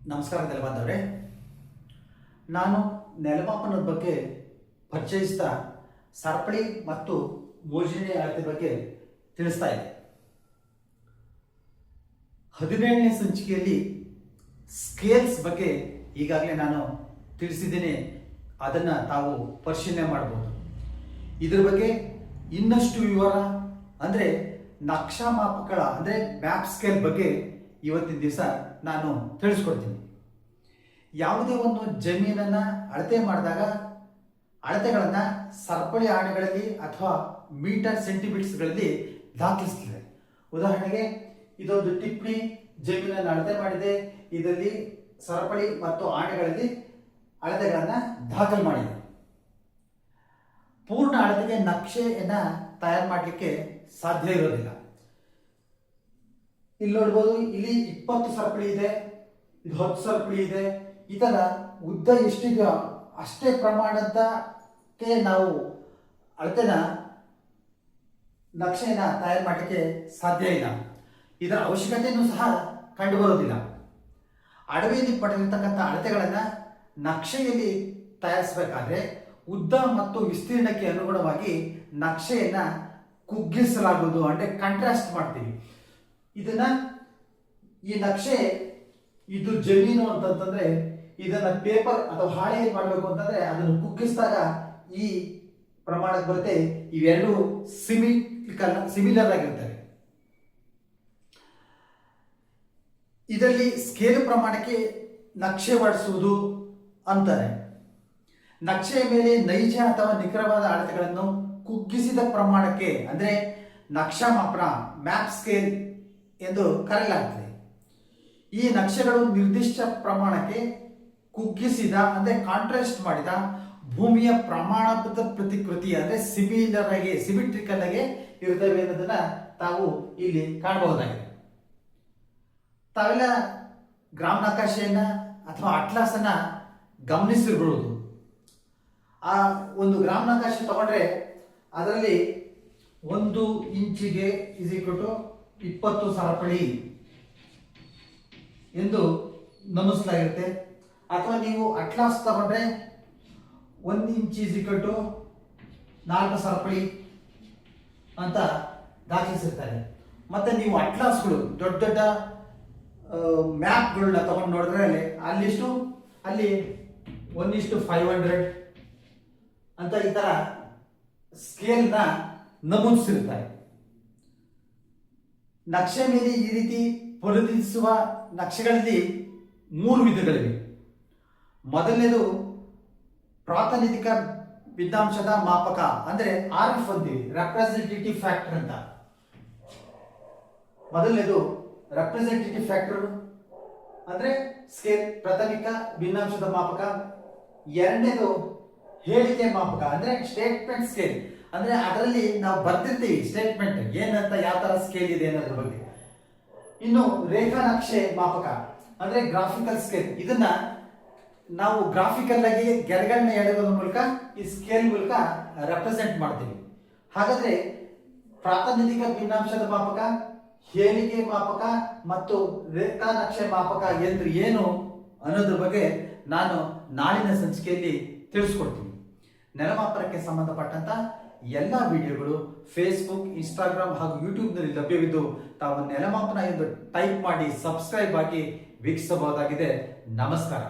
ನಮಸ್ಕಾರದಲ್ಲಿ ಬಂದವರೇ, ನಾನು ನೆಲಮಾಪನದ ಬಗ್ಗೆ ಪರಿಚಯಿಸ್ತಾ ಸರಪಳಿ ಮತ್ತು ಮೋಜಿನಿ ಅಳತೆ ಬಗ್ಗೆ ತಿಳಿಸ್ತಾ ಇದ್ದೆ. 17ನೇ ಸಂಚಿಕೆಯಲ್ಲಿ ಸ್ಕೇಲ್ಸ್ ಬಗ್ಗೆ ಈಗಾಗಲೇ ನಾನು ತಿಳಿಸಿದ್ದೀನಿ. ಅದನ್ನು ತಾವು ಪರಿಶೀಲನೆ ಮಾಡಬಹುದು. ಇದ್ರ ಬಗ್ಗೆ ಇನ್ನಷ್ಟು ವಿವರ ಅಂದರೆ ನಕ್ಷಾ ಮಾಪಕಗಳ ಅಂದರೆ ಮ್ಯಾಪ್ ಸ್ಕೇಲ್ ಬಗ್ಗೆ ಇವತ್ತಿನ ದಿವಸ ನಾನು ತಿಳಿಸ್ಕೊಡ್ತೀನಿ. ಯಾವುದೇ ಒಂದು ಜಮೀನನ್ನು ಅಳತೆ ಮಾಡಿದಾಗ ಅಳತೆಗಳನ್ನು ಸರಪಳಿ ಆಣೆಗಳಲ್ಲಿ ಅಥವಾ ಮೀಟರ್ ಸೆಂಟಿಮೀಟರ್ಸ್ಗಳಲ್ಲಿ ದಾಖಲಿಸ್ತಿದೆ. ಉದಾಹರಣೆಗೆ ಇದೊಂದು ಟಿಪ್ಪಣಿ ಜಮೀನನ್ನು ಅಳತೆ ಮಾಡಿದೆ. ಇದರಲ್ಲಿ ಸರಪಳಿ ಮತ್ತು ಆಣೆಗಳಲ್ಲಿ ಅಳತೆಗಳನ್ನು ದಾಖಲು ಮಾಡಿದೆ. ಪೂರ್ಣ ಅಳತೆಗೆ ನಕ್ಷೆಯನ್ನು ತಯಾರು ಮಾಡಲಿಕ್ಕೆ ಸಾಧ್ಯ ಇರೋದಿಲ್ಲ. ಇಲ್ಲಿ ನೋಡ್ಬೋದು, ಇಲ್ಲಿ 20 ಸರಪಳಿ ಇದೆ, ಇದು 10 ಸರಪಳಿ ಇದೆ. ಈ ಥರ ಉದ್ದ ಎಷ್ಟಿದೆಯೋ ಅಷ್ಟೇ ಪ್ರಮಾಣದಕ್ಕೆ ನಾವು ಅಳತೆನ ನಕ್ಷೆಯನ್ನು ತಯಾರು ಮಾಡಲಿಕ್ಕೆ ಸಾಧ್ಯ ಇಲ್ಲ. ಇದರ ಅವಶ್ಯಕತೆಯೂ ಸಹ ಕಂಡುಬರೋದಿಲ್ಲ. ಅಡವಿಯಲ್ಲಿ ಪಡೆದಿರ್ತಕ್ಕಂಥ ಅಳತೆಗಳನ್ನು ನಕ್ಷೆಯಲ್ಲಿ ತಯಾರಿಸಬೇಕಾದ್ರೆ ಉದ್ದ ಮತ್ತು ವಿಸ್ತೀರ್ಣಕ್ಕೆ ಅನುಗುಣವಾಗಿ ನಕ್ಷೆಯನ್ನು ಕುಗ್ಗಿಸಲಾಗುವುದು, ಅಂದರೆ ಕಾಂಟ್ರಾಸ್ಟ್ ಮಾಡ್ತೀವಿ. ಈ ನಕ್ಷೆ ಇದು ಜಮೀನು ಅಂತಂತಂದ್ರೆ ಇದನ್ನ ಪೇಪರ್ ಅಥವಾ ಹಾಳೆಯಲ್ಲಿ ಮಾಡಬೇಕು ಅಂತಂದ್ರೆ ಅದನ್ನು ಕುಗ್ಗಿಸಿದಾಗ ಈ ಪ್ರಮಾಣಕ್ಕೆ ಬರುತ್ತೆ. ಇವೆರಡು ಸಿಮಿಲರ್ ಆಗಿರ್ತವೆ. ಇದರಲ್ಲಿ ಸ್ಕೇಲ್ ಪ್ರಮಾಣಕ್ಕೆ ನಕ್ಷೆ ಹೊರಡಿಸುವುದು ಅಂತಾರೆ. ನಕ್ಷೆಯ ಮೇಲೆ ನೈಜ ಅಥವಾ ನಿಖರವಾದ ಅಳತೆಗಳನ್ನು ಕುಗ್ಗಿಸಿದ ಪ್ರಮಾಣಕ್ಕೆ ಅಂದರೆ ನಕ್ಷಾ ಮಾಪನ ಮ್ಯಾಪ್ ಸ್ಕೇಲ್ ಎಂದು ಕರೆಯಲಾಗುತ್ತದೆ. ಈ ನಕ್ಷೆಗಳು ನಿರ್ದಿಷ್ಟ ಪ್ರಮಾಣಕ್ಕೆ ಕುಗ್ಗಿಸಿದ ಅಂದರೆ ಕಾಂಟ್ರಾಸ್ಟ್ ಮಾಡಿದ ಭೂಮಿಯ ಪ್ರಮಾಣಬದ್ಧ ಪ್ರತಿಕೃತಿ ಅಂದರೆ ಸಿಮಿಟ್ರಿಕಲ್ ಆಗಿ ಇರುತ್ತವೆ ಅನ್ನೋದನ್ನ ತಾವು ಇಲ್ಲಿ ಕಾಣಬಹುದಾಗಿದೆ. ತಾವೆಲ್ಲ ಗ್ರಾಮ ನಕಾಶೆಯನ್ನ ಅಥವಾ ಅಟ್ಲಾಸ್ ಅನ್ನ ಗಮನಿಸಿರ್ಬೋದು. ಆ ಒಂದು ಗ್ರಾಮ ನಕಾಶೆ ತಗೊಂಡ್ರೆ ಅದರಲ್ಲಿ 1 ಇಂಚಿಗೆ = 20 ಸರಪಳಿ ಎಂದು ನಮೂದಿಸಲಾಗಿರುತ್ತೆ. ಅಥವಾ ನೀವು ಅಟ್ಲಾಸ್ ತಗೊಂಡ್ರೆ 1 ಇಂಚ್ = 4 ಸರಪಳಿ ಅಂತ ದಾಖಲಿಸಿರ್ತಾರೆ. ಮತ್ತೆ ನೀವು ಅಟ್ಲಾಸ್ಗಳು ದೊಡ್ಡ ದೊಡ್ಡ ಮ್ಯಾಪ್ಗಳನ್ನ ತಗೊಂಡು ನೋಡಿದ್ರೆ ಅಲ್ಲಿ 1:500 ಅಂತ ಈ ತರ ಸ್ಕೇಲ್ನ ನಮೂದಿಸಿರ್ತಾರೆ. ನಕ್ಷೆ ಮೇಲೆ ಈ ರೀತಿ ಪರಿವರ್ತಿಸುವ ನಕ್ಷೆಗಳಲ್ಲಿ 3 ವಿಧಗಳಿವೆ. ಮೊದಲನೇದು ಪ್ರಾತಿನಿಧಿಕ ಭಿನ್ನಾಂಶದ ಮಾಪಕ ಅಂದರೆ RF ಅಂತೀವಿ, ರೆಪ್ರೆಸೆಂಟೇಟಿವ್ ಫ್ಯಾಕ್ಟರ್ ಅಂತ. ಮೊದಲನೇದು ರೆಪ್ರೆಸೆಂಟೇಟಿವ್ ಫ್ಯಾಕ್ಟರ್ ಅಂದ್ರೆ ಸ್ಕೇಲ್ ಪ್ರಾಥಮಿಕ ಭಿನ್ನಾಂಶದ ಮಾಪಕ. ಎರಡನೇದು ಹೇಳಿಕೆ ಮಾಪಕ ಅಂದ್ರೆ ಸ್ಟೇಟ್ಮೆಂಟ್ ಸ್ಕೇಲ್, ಅಂದ್ರೆ ಅದರಲ್ಲಿ ನಾವು ಬರ್ದಿರ್ತೀವಿ ಸ್ಟೇಟ್ಮೆಂಟ್ ಏನಂತ, ಯಾವ ತರ ಸ್ಕೇಲ್ ಇದೆ ಅನ್ನೋದ್ರ ಬಗ್ಗೆ. ಇನ್ನು ರೇಖಾ ನಕ್ಷೆ ಮಾಪಕ ಅಂದ್ರೆ ಗ್ರಾಫಿಕಲ್ ಸ್ಕೇಲ್. ಇದನ್ನ ನಾವು ಗ್ರಾಫಿಕಲ್ ಆಗಿ ಗೆರೆಗಳನ್ನ ಎಳೆಯೋದ್ರ ಮೂಲಕ ಈ ಸ್ಕೇಲ್ ಮೂಲಕ ರೆಪ್ರೆಸೆಂಟ್ ಮಾಡ್ತೀವಿ. ಹಾಗಾದ್ರೆ ಪ್ರಾತಿನಿಧಿಕ ಭಿನ್ನಾಂಶದ ಮಾಪಕ, ಹೇಳಿಕೆ ಮಾಪಕ ಮತ್ತು ರೇಖಾ ನಕ್ಷೆ ಮಾಪಕ ಎಂದ್ರೆ ಏನು ಅನ್ನೋದ್ರ ಬಗ್ಗೆ ನಾನು ನಾಳಿನ ಸಂಚಿಕೆಯಲ್ಲಿ ತಿಳಿಸ್ಕೊಡ್ತೀನಿ. ನೆಲಮಾಪನಕ್ಕೆ ಸಂಬಂಧಪಟ್ಟಂತ ಎಲ್ಲ ವಿಡಿಯೋಗಳು ಫೇಸ್ಬುಕ್, ಇನ್ಸ್ಟಾಗ್ರಾಮ್ ಹಾಗೂ ಯೂಟ್ಯೂಬ್ನಲ್ಲಿ ಲಭ್ಯವಿದ್ದು ತಾವು ನೆಲಮಾಪನ ಎಂದು ಟೈಪ್ ಮಾಡಿ ಸಬ್ಸ್ಕ್ರೈಬ್ ಆಗಿ ವೀಕ್ಷಿಸಬಹುದಾಗಿದೆ. ನಮಸ್ಕಾರ.